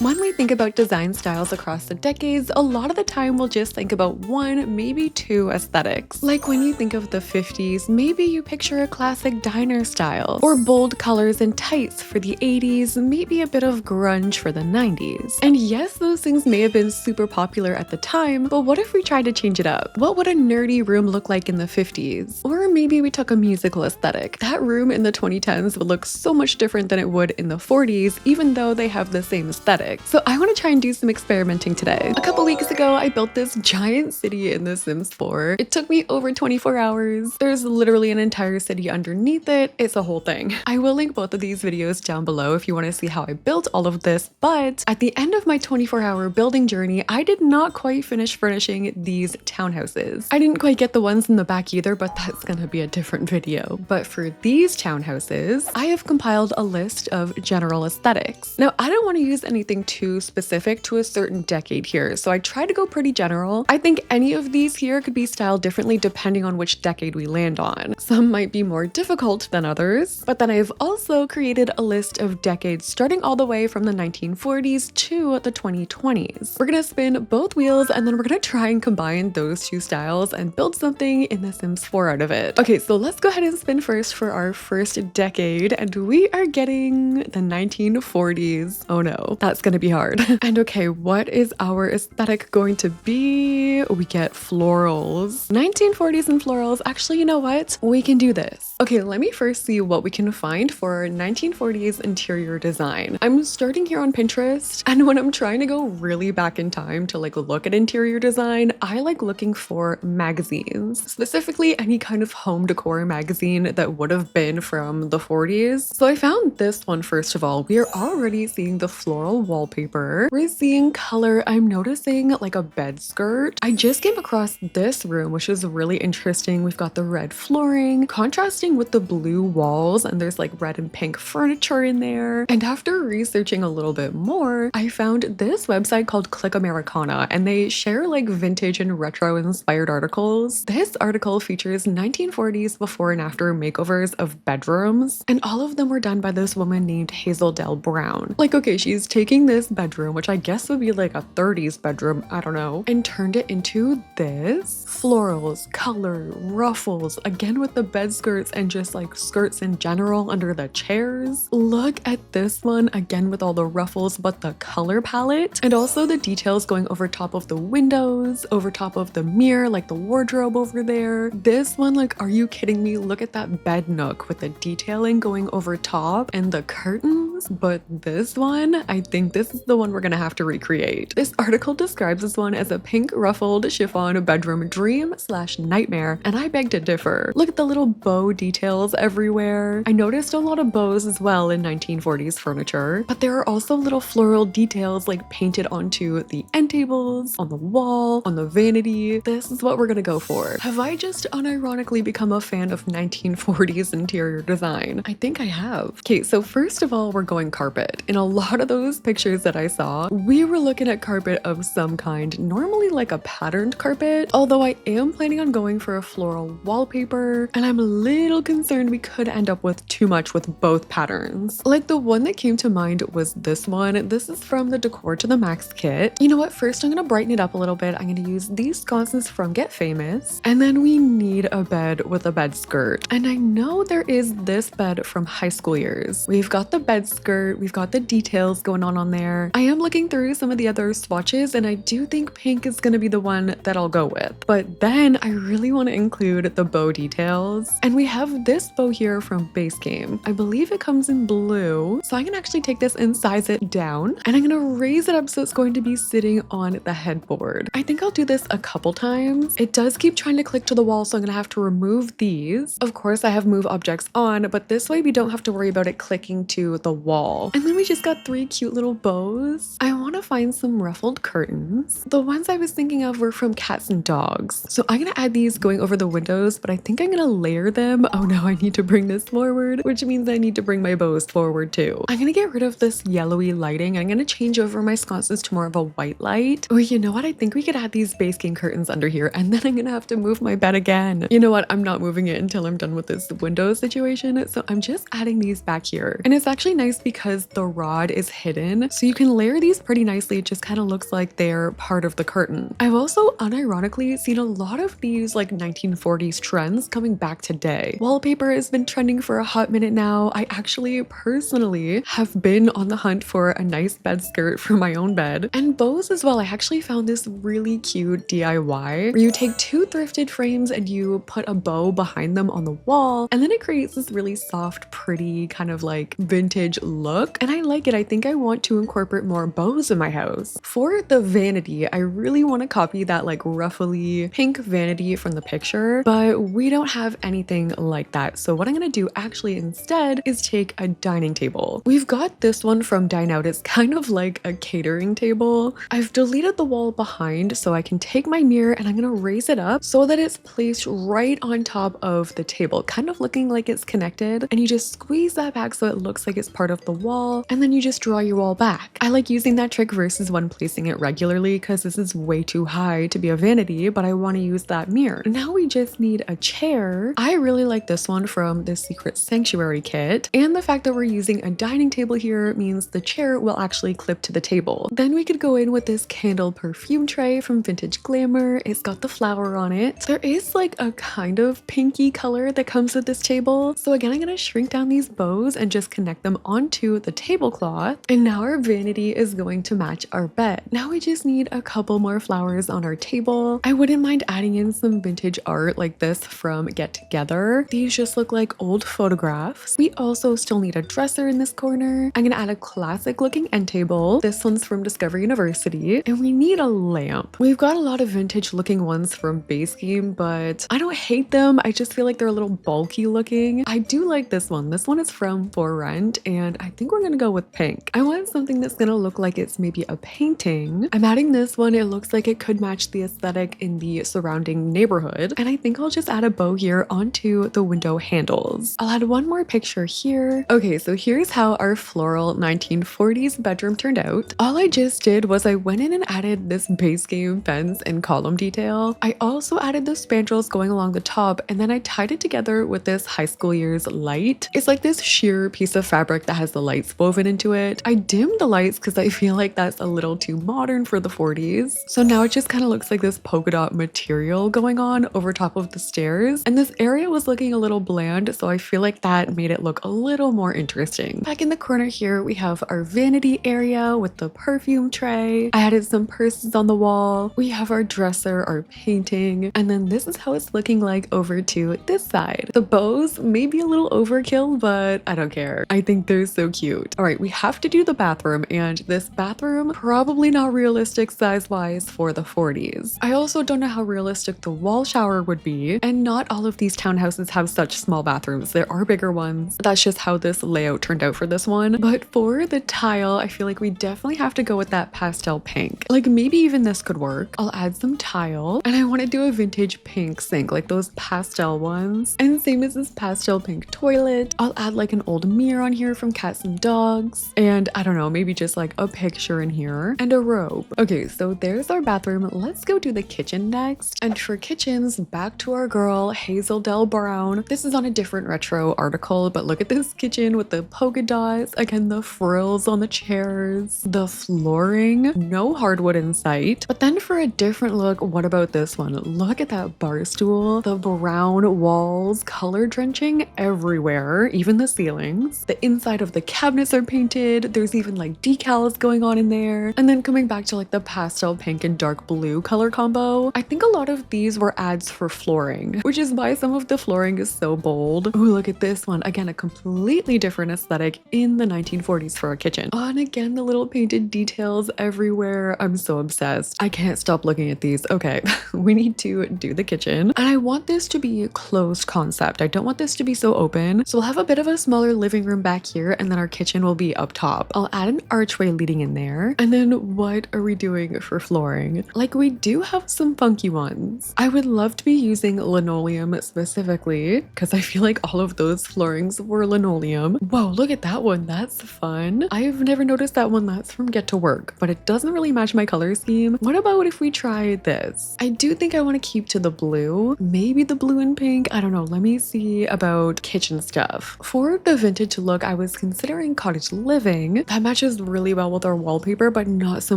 When we think about design styles across the decades, a lot of the time we'll just think about one, maybe two aesthetics. Like when you think of the 50s, maybe you picture a classic diner style, or bold colors and tights for the 80s, maybe a bit of grunge for the 90s. And yes, those things may have been super popular at the time, but what if we tried to change it up? What would a nerdy room look like in the 50s? Or maybe we took a musical aesthetic. That room in the 2010s would look so much different than it would in the 40s, even though they have the same aesthetic. So I want to try and do some experimenting today. A couple weeks ago, I built this giant city in The Sims 4. It took me over 24 hours. There's literally an entire city underneath it. It's a whole thing. I will link both of these videos down below if you want to see how I built all of this, but at the end of my 24-hour building journey, I did not quite finish furnishing these townhouses. I didn't quite get the ones in the back either, but that's gonna be a different video. But for these townhouses, I have compiled a list of general aesthetics. Now, I don't want to use anything too specific to a certain decade here, so I try to go pretty general. I think any of these here could be styled differently depending on which decade we land on. Some might be more difficult than others, but then I've also created a list of decades starting all the way from the 1940s to the 2020s. We're gonna spin both wheels and then we're gonna try and combine those two styles and build something in The Sims 4 out of it. Okay, so let's go ahead and spin first for our first decade, and we are getting the 1940s. Oh no, that's gonna be hard. And okay, what is our aesthetic going to be? We get florals. 1940s and florals. Actually, you know what? We can do this. Okay, let me first see what we can find for 1940s interior design. I'm starting here on Pinterest, and when I'm trying to go really back in time to like look at interior design, I like looking for magazines, specifically any kind of home decor magazine that would have been from the 40s. So I found this one first of all. We are already seeing the floral wallpaper. We're seeing color. I'm noticing like a bed skirt. I just came across this room, which is really interesting. We've got the red flooring contrasting with the blue walls, and there's like red and pink furniture in there. And after researching a little bit more, I found this website called Click Americana, and they share like vintage and retro inspired articles. This article features 1940s before and after makeovers of bedrooms, and all of them were done by this woman named Hazel Dell Brown. Like, okay, she's taking this bedroom, which I guess would be like a 30s bedroom, I don't know, and turned it into this. Florals, color, ruffles, again with the bed skirts and just like skirts in general under the chairs. Look at this one, again with all the ruffles, but the color palette, and also the details going over top of the windows, over top of the mirror, like the wardrobe over there. This one, like, are you kidding me? Look at that bed nook with the detailing going over top and the curtains. But this one, I think this is the one we're gonna have to recreate. This article describes this one as a pink ruffled chiffon bedroom dream/nightmare, and I beg to differ. Look at the little bow details everywhere. I noticed a lot of bows as well in 1940s furniture, but there are also little floral details like painted onto the end tables, on the wall, on the vanity. This is what we're gonna go for. Have I just unironically become a fan of 1940s interior design? I think I have. Okay, so first of all, we're going carpet. In a lot of those pictures that I saw, we were looking at carpet of some kind, normally like a patterned carpet, although I am planning on going for a floral wallpaper, and I'm a little concerned we could end up with too much with both patterns. Like the one that came to mind was this one. This is from the Decor to the Max kit. You know what? First, I'm gonna brighten it up a little bit. I'm gonna use these sconces from Get Famous, and then we need a bed with a bed skirt. And I know there is this bed from high school years. We've got the bed skirt, we've got the details going on there. I am looking through some of the other swatches, and I do think pink is gonna be the one that I'll go with. But then I really want to include the bow details. And we have this bow here from Base Game. I believe it comes in blue. So I can actually take this and size it down, and I'm gonna raise it up so it's going to be sitting on the headboard. I think I'll do this a couple times. It does keep trying to click to the wall, so I'm gonna have to remove these. Of course, I have move objects on, but this way we don't have to worry about it clicking to the wall. And then we just got 3 cute little bows. I want to find some ruffled curtains. The ones I was thinking of were from Cats and Dogs. So I'm gonna add these going over the windows, but I think I'm gonna layer them. Oh no, I need to bring this forward, which means I need to bring my bows forward too. I'm gonna get rid of this yellowy lighting. I'm gonna change over my sconces to more of a white light. Oh, you know what? I think we could add these Base Game curtains under here, and then I'm gonna have to move my bed again. You know what? I'm not moving it until I'm done with this window situation, so I'm just adding these back here. And it's actually nice nice because the rod is hidden, so you can layer these pretty nicely. It just kind of looks like they're part of the curtain. I've also unironically seen a lot of these like 1940s trends coming back today. Wallpaper has been trending for a hot minute now. I actually personally have been on the hunt for a nice bed skirt for my own bed, and bows as well. I actually found this really cute DIY where you take two thrifted frames and you put a bow behind them on the wall, and then it creates this really soft, pretty kind of like vintage look, and I like it. I think I want to incorporate more bows in my house. For the vanity, I really want to copy that like ruffly pink vanity from the picture, but we don't have anything like that. So what I'm gonna do actually instead is take a dining table. We've got this one from Dine Out. It's kind of like a catering table. I've deleted the wall behind so I can take my mirror and I'm gonna raise it up so that it's placed right on top of the table, kind of looking like it's connected, and you just squeeze that back so it looks like it's part of the wall, and then you just draw your wall back. I like using that trick versus when placing it regularly because this is way too high to be a vanity, but I want to use that mirror. Now we just need a chair. I really like this one from the Secret Sanctuary kit, and the fact that we're using a dining table here means the chair will actually clip to the table. Then we could go in with this candle perfume tray from Vintage Glamour. It's got the flower on it. There is like a kind of pinky color that comes with this table. So again, I'm gonna shrink down these bows and just connect them onto the tablecloth. And now our vanity is going to match our bed. Now we just need a couple more flowers on our table. I wouldn't mind adding in some vintage art like this from Get Together. These just look like old photographs. We also still need a dresser in this corner. I'm gonna add a classic looking end table. This one's from Discover University. And we need a lamp. We've got a lot of vintage looking ones from Base Game, but I don't hate them. I just feel like they're a little bulky looking. I do like this one. This one is from For Rent, and I think we're gonna go with pink. I want something that's gonna look like it's maybe a painting. I'm adding this one. It looks like it could match the aesthetic in the surrounding neighborhood, and I think I'll just add a bow here onto the window handles. I'll add one more picture here. Okay, so here's how our floral 1940s bedroom turned out. All I just did was I went in and added this Base Game fence and column detail. I also added the spandrels going along the top, and then I tied it together with this high school year's light. It's like this sheer piece of fabric that has the lights woven into it. I dimmed the lights because I feel like that's a little too modern for the 40s. So now it just kind of looks like this polka dot material going on over top of the stairs. And this area was looking a little bland, so I feel like that made it look a little more interesting. Back in the corner here, we have our vanity area with the perfume tray. I added some purses on the wall. We have our dresser, our painting, and then this is how it's looking like over to this side. The bows may be a little overkill, but I don't care. I think they're so cute. All right, we have to do the bathroom, and this bathroom probably not realistic size-wise for the 40s. I also don't know how realistic the wall shower would be, and not all of these townhouses have such small bathrooms. There are bigger ones. That's just how this layout turned out for this one. But for the tile, I feel like we definitely have to go with that pastel pink. Like maybe even this could work. I'll add some tile, and I want to do a vintage pink sink, like those pastel ones. And same as this pastel pink toilet. I'll add like an old mirror on here from Cats and Dogs, and I don't know, maybe just like a picture in here and a robe. Okay, so there's our bathroom. Let's go do the kitchen next. And for kitchens, back to our girl Hazel Del Brown. This is on a different retro article, but look at this kitchen with the polka dots. Again, the frills on the chairs, the flooring, no hardwood in sight. But then for a different look, what about this one? Look at that bar stool, the brown walls, color drenching everywhere, even the ceilings. The inside of the cabinets are painted. There's even like decals going on in there. And then coming back to like the pastel pink and dark blue color combo, I think a lot of these were ads for flooring, which is why some of the flooring is so bold. Oh, look at this one. Again, a completely different aesthetic in the 1940s for a kitchen. Oh, and again, the little painted details everywhere. I'm so obsessed. I can't stop looking at these. Okay, we need to do the kitchen. And I want this to be a closed concept. I don't want this to be so open. So we'll have a bit of a smaller living room back here, and then our kitchen will be up top. I'll add an archway leading in there. And then what are we doing for flooring? Like, we do have some funky ones. I would love to be using linoleum specifically because I feel like all of those floorings were linoleum. Whoa, look at that one. That's fun. I've never noticed that one. That's from Get to Work, but it doesn't really match my color scheme. What about if we try this? I do think I want to keep to the blue, maybe the blue and pink. I don't know. Let me see about kitchen stuff. For the vintage look, I was considering cottage living, that matches really well with our wallpaper, but not so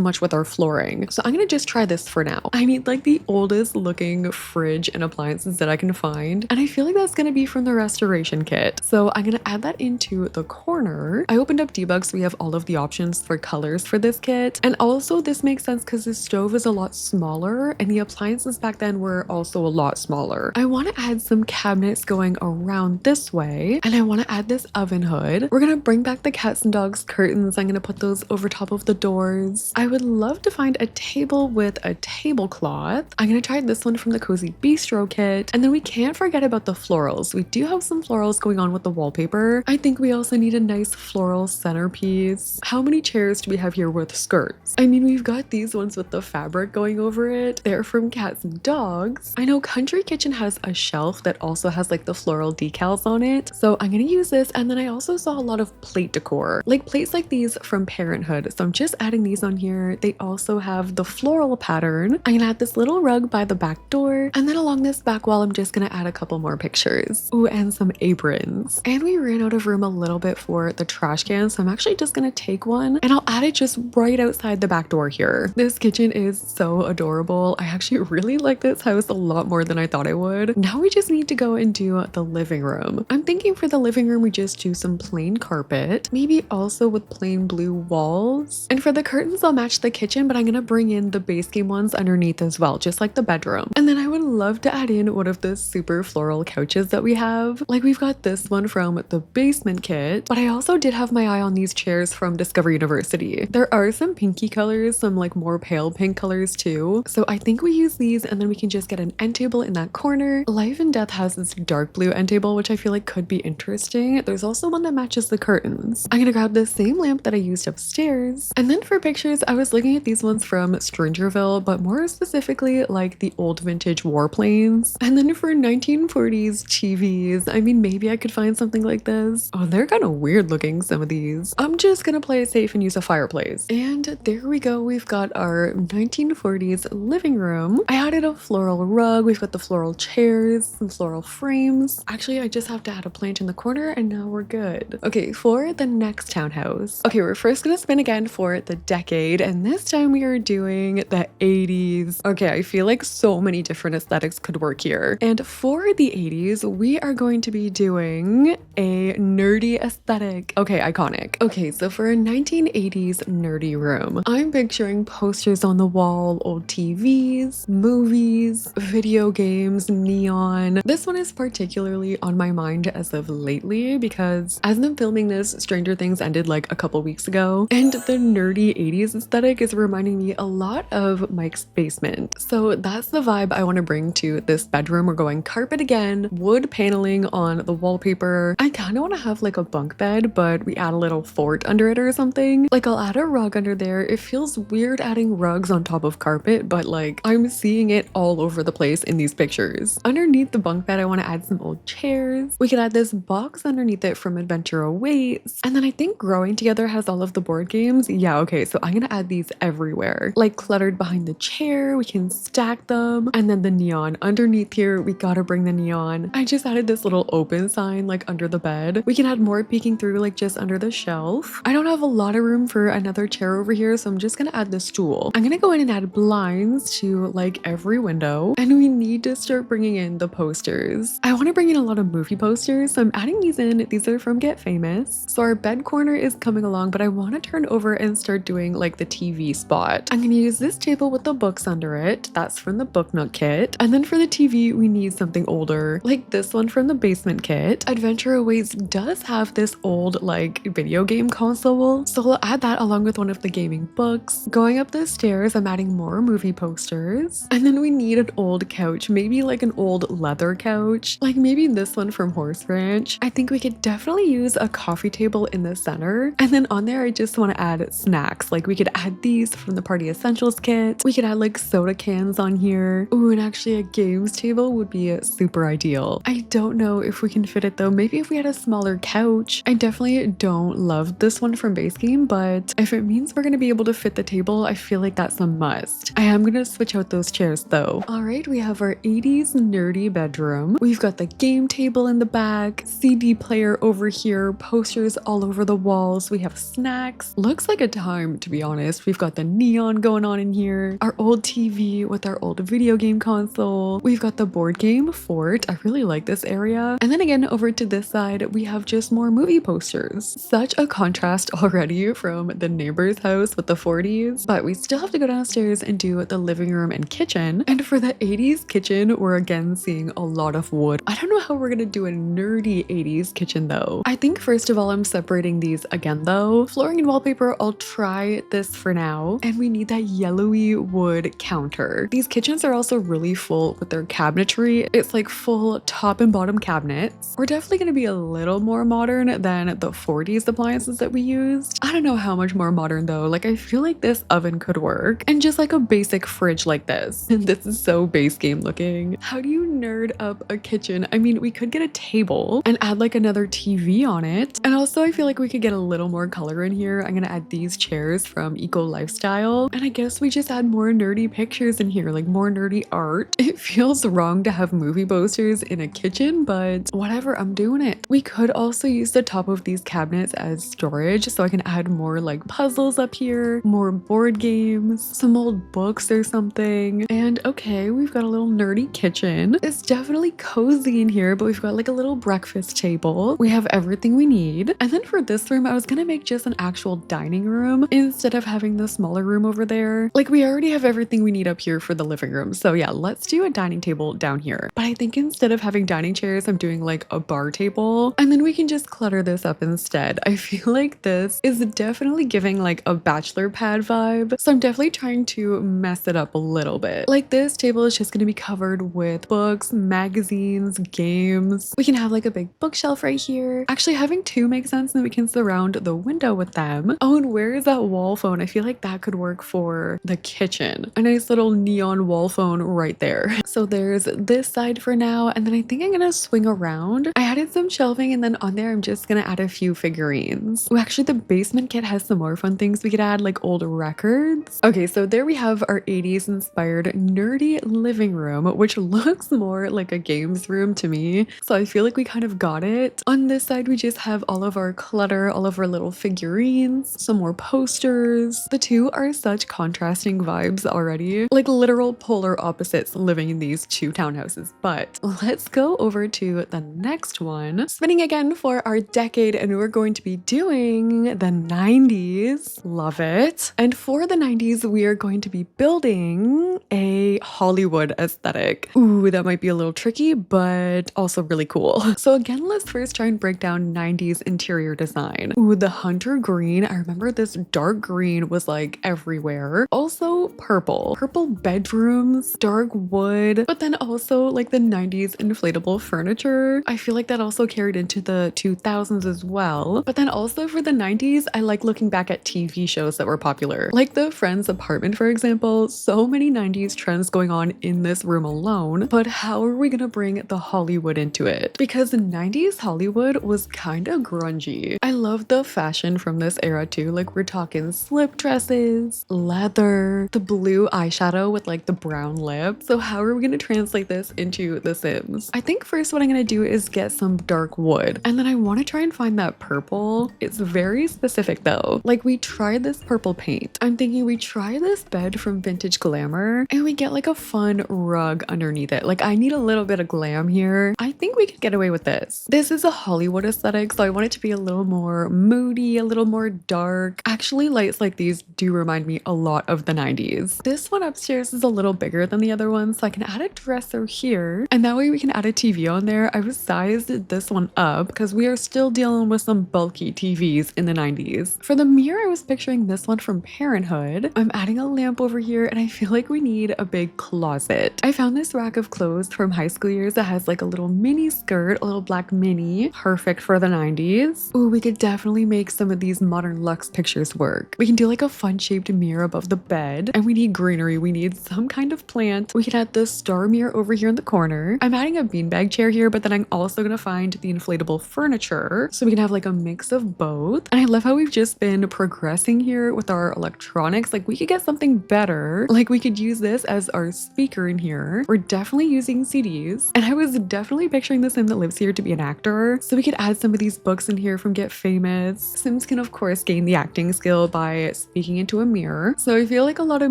much with our flooring. So I'm gonna just try this for now. I need like the oldest looking fridge and appliances that I can find, and I feel like that's gonna be from the restoration kit. So I'm gonna add that into the corner. I opened up Debug so we have all of the options for colors for this kit, and also this makes sense because the stove is a lot smaller and the appliances back then were also a lot smaller. I want to add some cabinets going around this way, and I want to add this oven hood. We're gonna bring back the cats and dogs curtains. I'm gonna put those over top of the doors. I would love to find a table with a tablecloth. I'm gonna try this one from the Cozy Bistro kit, and then we can't forget about the florals. We do have some florals going on with the wallpaper. I think we also need a nice floral centerpiece. How many chairs do we have here with skirts? I mean, we've got these ones with the fabric going over it. They're from cats and dogs. I know Country Kitchen has a shelf that also has like the floral decals on it, so I'm gonna use this. And then I also saw a lot of plate decor, like plates like these from Parenthood, so I'm just adding these on here. They also have the floral pattern. I'm gonna add this little rug by the back door, and then along this back wall I'm just gonna add a couple more pictures. Ooh, and some aprons. And we ran out of room a little bit for the trash can, so I'm actually just gonna take one and I'll add it just right outside the back door here. This kitchen is so adorable. I actually really like this house a lot more than I thought I would. Now we just need to go and do the living room. I'm thinking for the living room we just do some plain carpet, maybe also with plain blue walls. And for the curtains I'll match the kitchen, but I'm gonna bring in the base game ones underneath as well, just like the bedroom. And then I would love to add in one of the super floral couches that we have. Like we've got this one from the basement kit, but I also did have my eye on these chairs from Discover University. There are some pinky colors, some like more pale pink colors too. So I think we use these, and then we can just get an end table in that corner. Life and Death has this dark blue end table, which I feel like could be interesting. There's also one that matches the curtains. I'm gonna grab the same lamp that I used upstairs. And then for pictures, I was looking at these ones from Strangerville, but more specifically like the old vintage warplanes. And then for 1940s TVs, I mean, maybe I could find something like this. Oh, they're kind of weird looking, some of these. I'm just gonna play it safe and use a fireplace. And there we go. We've got our 1940s living room. I added a floral rug. We've got the floral chairs, some floral frames. Actually, I just have to add a plant in the corner and now we're good. Okay, for the next townhouse. Okay, we're first gonna spin again for the decade, and this time we are doing the 80s. Okay, I feel like so many different aesthetics could work here. And for the 80s, we are going to be doing a nerdy aesthetic. Okay, iconic. Okay, so for a 1980s nerdy room, I'm picturing posters on the wall, old TVs, movies, video games, neon. This one is particularly on my mind as of lately because as I'm filming this, Stranger Things ended like a couple weeks ago, and the nerdy 80s aesthetic is reminding me a lot of Mike's basement. So that's the vibe I want to bring to this bedroom. We're going carpet again, wood paneling on the wallpaper. I kind of want to have like a bunk bed, but we add a little fort under it or something. Like I'll add a rug under there. It feels weird adding rugs on top of carpet, but like I'm seeing it all over the place in these pictures. Underneath the bunk bed, I want to add some old chairs. We could add this box underneath it from Adventure Awaits. And then I think Growing Together has all of the board games. Yeah, okay, so I'm gonna add these everywhere. Like cluttered behind the chair, we can stack them. And then the neon underneath here, we gotta bring the neon. I just added this little open sign like under the bed. We can add more peeking through like just under the shelf. I don't have a lot of room for another chair over here, so I'm just gonna add the stool. I'm gonna go in and add blinds to like every window, and we need to start bringing in the posters. I want to bring in a lot of movie posters, so I'm adding these in. These are from Get Famous. So our bed corner is coming along, but I want to turn over and start doing like the TV spot. I'm gonna use this table with the books under it. That's from the Book Nook kit. And then for the TV, we need something older, like this one from the basement kit. Adventure Awaits does have this old like video game console, so we'll add that along with one of the gaming books. Going up the stairs, I'm adding more movie posters. And then we need an old couch, maybe like an old leather couch, like maybe this one from Horse Ranch. I think we could definitely use a coffee table in the center. And then on there, I just want to add snacks. Like we could add these from the Party Essentials kit. We could add like soda cans on here. Ooh, and actually a games table would be super ideal. I don't know if we can fit it though. Maybe if we had a smaller couch. I definitely don't love this one from Base Game, but if it means we're going to be able to fit the table, I feel like that's a must. I am going to switch out those chairs though. All right, we have our 80s nerdy bedroom. We've got the game table in the back, CD player over here, posters all over the walls. We have snacks. Looks like a time, to be honest. We've got the neon going on in here. Our old TV with our old video game console. We've got the board game Fort. I really like this area. And then again, over to this side, we have just more movie posters. Such a contrast already from the neighbor's house with the 40s, but we still have to go downstairs and do the living room and kitchen. And for the 80s kitchen, we're again seeing a lot of wood. I don't know how we're gonna do a nerdy 80s kitchen though. I think first of all, I'm separating these again though. Flooring and wallpaper, I'll try this for now. And we need that yellowy wood counter. These kitchens are also really full with their cabinetry. It's like full top and bottom cabinets. We're definitely gonna be a little more modern than the 40s appliances that we used. I don't know how much more modern though. Like I feel like this oven could work. And just like a basic fridge like this. And this is so base game looking. How do you nerd up a kitchen? I mean, we could get a table and add like another TV on it. And also I feel like we could get a little more color in here. I'm gonna add these chairs from Eco Lifestyle. And I guess we just add more nerdy pictures in here, like more nerdy art. It feels wrong to have movie posters in a kitchen, but whatever, I'm doing it. We could also use the top of these cabinets as storage, so I can add more like puzzles up here, more board games, some old books or something. And okay, we've got a little nerdy kitchen. It's definitely cozy in here, but we've got like a little breakfast table. We have everything we need. And then for this room, I was gonna make just an actual dining room instead of having the smaller room over there. Like we already have everything we need up here for the living room. So yeah, let's do a dining table down here. But I think instead of having dining chairs, I'm doing like a bar table, and then we can just clutter this up instead. I feel like this is definitely giving like a bachelor pad vibe. So I'm definitely trying to mess it up a little bit. Like this table is just gonna be covered with books, magazines, games. We can have like a big bookshelf right here. Actually, having two makes sense, and we can surround the window with them. Oh, and where is that wall phone? I feel like that could work for the kitchen. A nice little neon wall phone right there. So there's this side for now, and then I think I'm gonna swing around. I added some shelving, and then on there I'm just gonna add a few figurines. Oh, actually the basement kit has some more fun things we could add, like old records. Okay, so there we have our 80s inspired nerdy living room, which looks more like a games room to me. So I feel like we kind of got it. On this side, we just have all of our clutter, all of our little figurines, some more posters. The two are such contrasting vibes already, like literal polar opposites living in these two townhouses. But let's go over to the next one. Spinning again for our decade, and we're going to be doing the 90s. Love it. And for the 90s, we are going to be building a Hollywood aesthetic. Ooh, that might be a little tricky, but also really cool. So again, let's first try and break down 90s interior design. Ooh, the hunter green. I remember this dark green was like everywhere. Also purple. Purple bedrooms, dark wood, but then also like the 90s inflatable furniture. I feel like that also carried into the 2000s as well. But then also for the 90s, I like looking back at TV shows that were popular. Like the Friends apartment, for example. So many 90s trends going on in this room alone. But how are we gonna bring the Hollywood into it? Because the 90s Hollywood was kind of grungy. I love the fashion from this era too. Like we're talking slip dresses, leather, the blue eyeshadow with like the brown lip. So how are we gonna translate this into The Sims? I think first what I'm gonna do is get some dark wood, and then I want to try and find that purple. It's very specific though. Like we tried this purple paint. I'm thinking we try this bed from Vintage Glamour and we get like a fun rug underneath it. Like I need a little bit of glam here. I think we could get away with this. This is a Hollywood aesthetic, so I want it to be a little more moody, a little more dark. Actually, lights like these do remind me a lot of the 90s. This one upstairs is a little bigger than the other one, so I can add a dresser here, and that way we can add a TV on there. I was sized this one up because we are still dealing with some bulky TVs in the 90s. For the mirror, I was picturing this one from Parenthood. I'm adding a lamp over here, and I feel like we need a big closet. I found this rack of clothes from high school years that has like a little mini skirt, a little black mini, perfect for the 90s. Ooh, we could definitely make some of these modern luxe pictures work. We can do like a fun shaped mirror above the bed, and we need greenery. We need some kind of plant. We could add the star mirror over here in the corner. I'm adding a beanbag chair here, but then I'm also gonna find the inflatable furniture so we can have like a mix of both. And I love how we've just been progressing here with our electronics. Like we could get something better. Like we could use this as our speaker in here. We're definitely using CDs, and I was definitely picturing the Sim that lives here to be an actor, so we could add some of these books in here from Get Famous. Sims can of course gain the acting skill by speaking into a mirror, so I feel like a lot of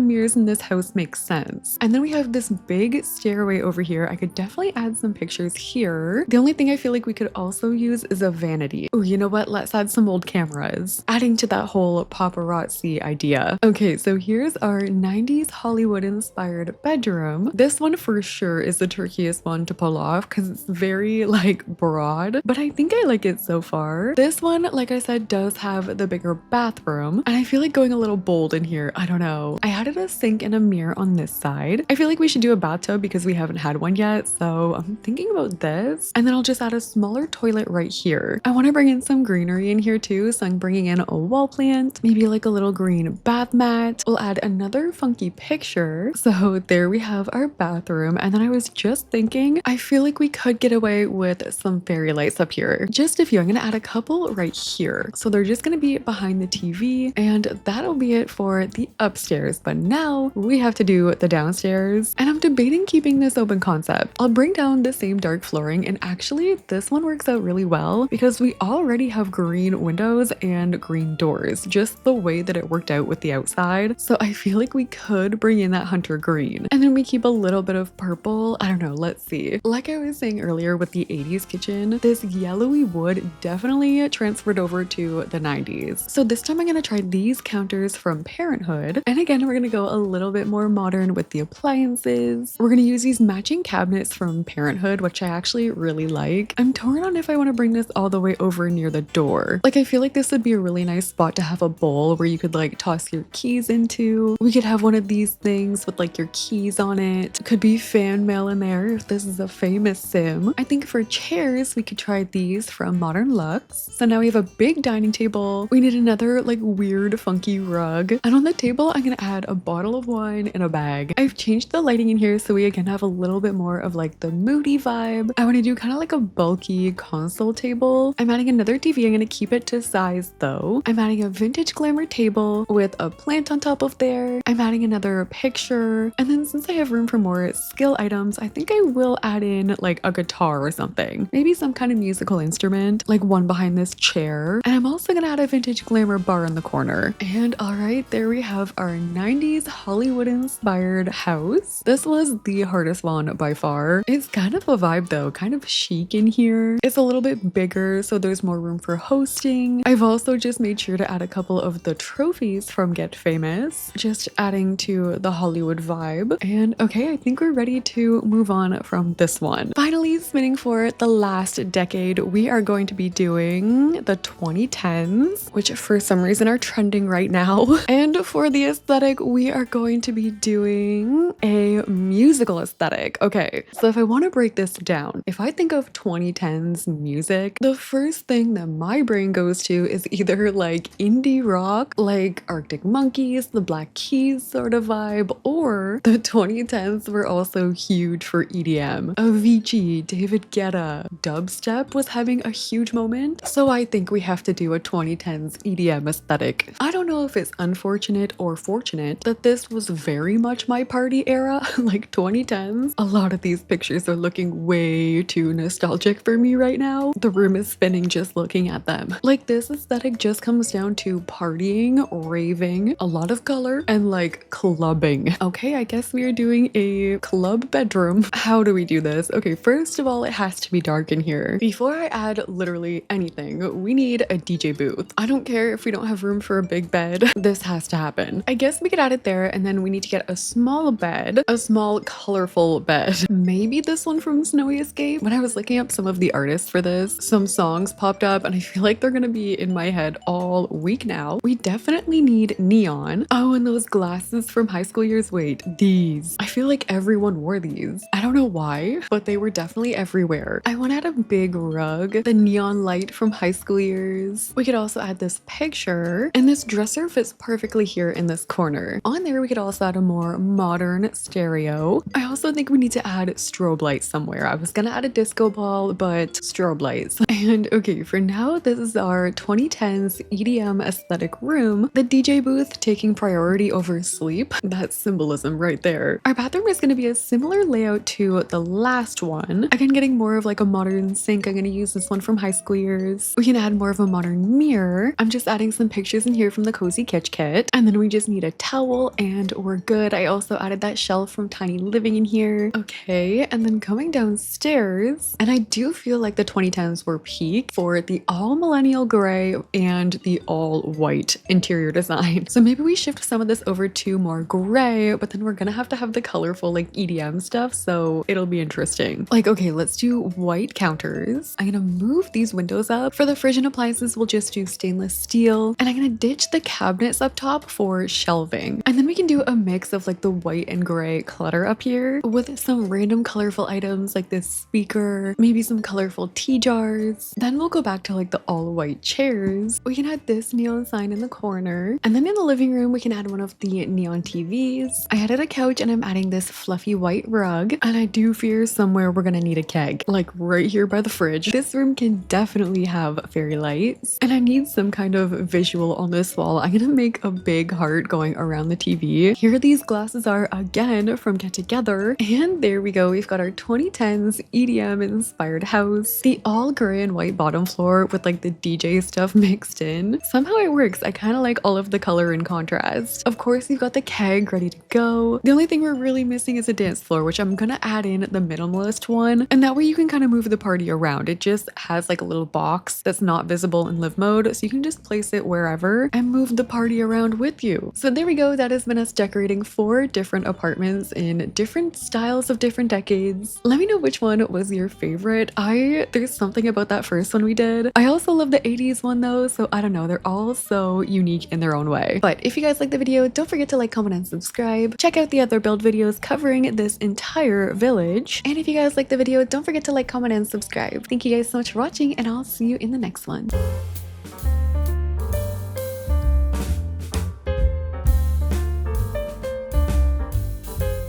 mirrors in this house make sense. And then we have this big stairway over here. I could definitely add some pictures here. The only thing I feel like we could also use is a vanity. Oh, you know what? Let's add some old cameras, adding to that whole paparazzi idea. Okay, so here's our 90s Hollywood inspired bedroom. This one for sure is the trickiest one to pull off because it's very like broad, but I think I like it so far. This one, like I said, does have the bigger bathroom, and I feel like going a little bold in here. I don't know. I added a sink and a mirror on this side. I feel like we should do a bathtub because we haven't had one yet, so I'm thinking about this. And then I'll just add a smaller toilet right here. I want to bring in some greenery in here too, so I'm bringing in a wall plant, maybe like a little green bath mat. We'll add another funky picture. So there we have our bathroom. And then I was just thinking, I feel like we could get away with some fairy lights up here. Just a few. I'm gonna add a couple right here. So they're just gonna be behind the TV, and that'll be it for the upstairs. But now we have to do the downstairs, and I'm debating keeping this open concept. I'll bring down the same dark flooring, and actually this one works out really well because we already have green windows and green doors, just the way that it worked out with the outside. So I feel like we could bring in that hunter green, and then we keep a little bit of purple. I don't know, let's see. Like I was saying earlier with the 80s kitchen, this yellowy wood definitely transferred over to the 90s. So this time I'm gonna try these counters from Parenthood, and again we're gonna go a little bit more modern with the appliances. We're gonna use these matching cabinets from Parenthood, which I actually really like. I'm torn on if I want to bring this all the way over near the door. Like I feel like this would be a really nice spot to have a bowl where you could like toss your keys into. We could have one of these things with like your keys on it. Could be fan mail in there if this is a famous sim. I think for chairs we could try these from Modern Lux. So now we have a big dining table. We need another like weird funky rug, and on the table I'm gonna add a bottle of wine in a bag. I've changed the lighting in here so we again have a little bit more of like the moody vibe. I want to do kind of like a bulky console table. I'm adding another TV. I'm gonna keep it to size though. I'm adding a vintage glamour table with a plant on top of there. I'm adding another picture, and then since I have room for more skill items, I think I will add in like a guitar or something, maybe some kind of musical instrument, like one behind this chair. And I'm also gonna add a vintage glamour bar in the corner. And all right, there we have our 90s Hollywood inspired house. This was the hardest one by far. It's kind of a vibe though, kind of chic in here. It's a little bit bigger, so there's more room for hosting. I've also just made sure to add a couple of the trophies from Get Famous, just adding to the Hollywood vibe. And okay, I think we're ready to move on from this one. Finally, spinning for the last decade, we are going to be doing the 2010s, which for some reason are trending right now. And for the aesthetic, we are going to be doing a musical aesthetic. Okay, so if I want to break this down, if I think of 2010s music, the first thing that my brain goes to is either like indie rock, like Arctic Monkeys, the Black Keys sort of vibe, or the 2010s were also huge for EDM. Avicii, David Guetta, dubstep was having a huge moment, so I think we have to do a 2010s EDM aesthetic. I don't know if it's unfortunate or fortunate that this was very much my party era, like 2010s. A lot of these pictures are looking way too nostalgic for me right now. The room is spinning just looking at them. Like this aesthetic just comes down to partying, raving, a lot of color, and like clubbing. Okay, I guess we are doing a club bedroom. How do we do this? Okay, first of all, it has to be dark in here. Before I add literally anything, we need a DJ booth. I don't care if we don't have room for a big bed. This has to happen. I guess we could add it there, and then we need to get a small bed, a small colorful bed. Maybe this one from Snowy Escape. When I was looking up some of the artists for this, some songs popped up and I feel like they're gonna be in my head all week now. We definitely need neon. Oh, and those glasses from High School Years. Wait, these. I feel like everyone wore these. I don't know why, but they were definitely everywhere. I want to add a big rug, the neon light from High School Years. We could also add this picture, and this dresser fits perfectly here in this corner. On there, we could also add a more modern stereo. I also think we need to add strobe lights somewhere. I was gonna add a disco ball, but strobe lights. And okay, for now, this is our 2010s EDM aesthetic room. The DJ booth taking priority over sleep. That's symbolism right there. Our bathroom is gonna be a similar layout to the last one. Again, getting more of like a modern sink. I'm gonna use this one from High squares. We can add more of a modern mirror. I'm just adding some pictures in here from the Cozy Kitsch kit. And then we just need a towel and we're good. I also added that shelf from Tiny Living in here. Okay, and then going downstairs, and I do feel like the 2010s were peak for the all millennial gray and the all white interior design. So maybe we shift some of this over to more gray, but then we're gonna have to have the colorful like EDM stuff, so it'll be interesting. Like, okay, let's do white counters. I'm gonna move these windows up. For the fridge and appliances, we'll just do stainless steel, and I'm gonna ditch the cabinets up top for shelving. And then we can do a mix of like the white and gray clutter up here with some random colorful items like this speaker, maybe some colorful tea jars. Then we'll go back to like the all white chairs. We can add this neon sign in the corner. And then in the living room, we can add one of the neon TVs. I added a couch and I'm adding this fluffy white rug. And I do fear somewhere we're gonna need a keg, like right here by the fridge. This room can definitely have fairy lights. And I need some kind of visual on this wall. I'm gonna make a big heart going around the TV. Here these glasses are again from Get Together. And there we go. We've got our 2010s EDM inspired house. The all gray and white bottom floor with like the DJ stuff mixed in. Somehow it works. I kind of like all of the color and contrast. Of course, you've got the keg ready to go. The only thing we're really missing is a dance floor, which I'm gonna add in the minimalist one. And that way you can kind of move the party around. It just has like a little box that's not visible in live mode. So you can just place it wherever and move the party around with you. So there we go. That has been us decorating 4 different apartments in different styles of different decades. Let me know which one was your favorite. There's something about that first one we did. I also love the 80s one though, so I don't know, they're all so unique in their own way. But if you guys like the video, don't forget to like, comment, and subscribe. Check out the other build videos covering this entire village. And if you guys like the video, don't forget to like, comment, and subscribe. Thank you guys so much for watching, and I'll see you in the next one.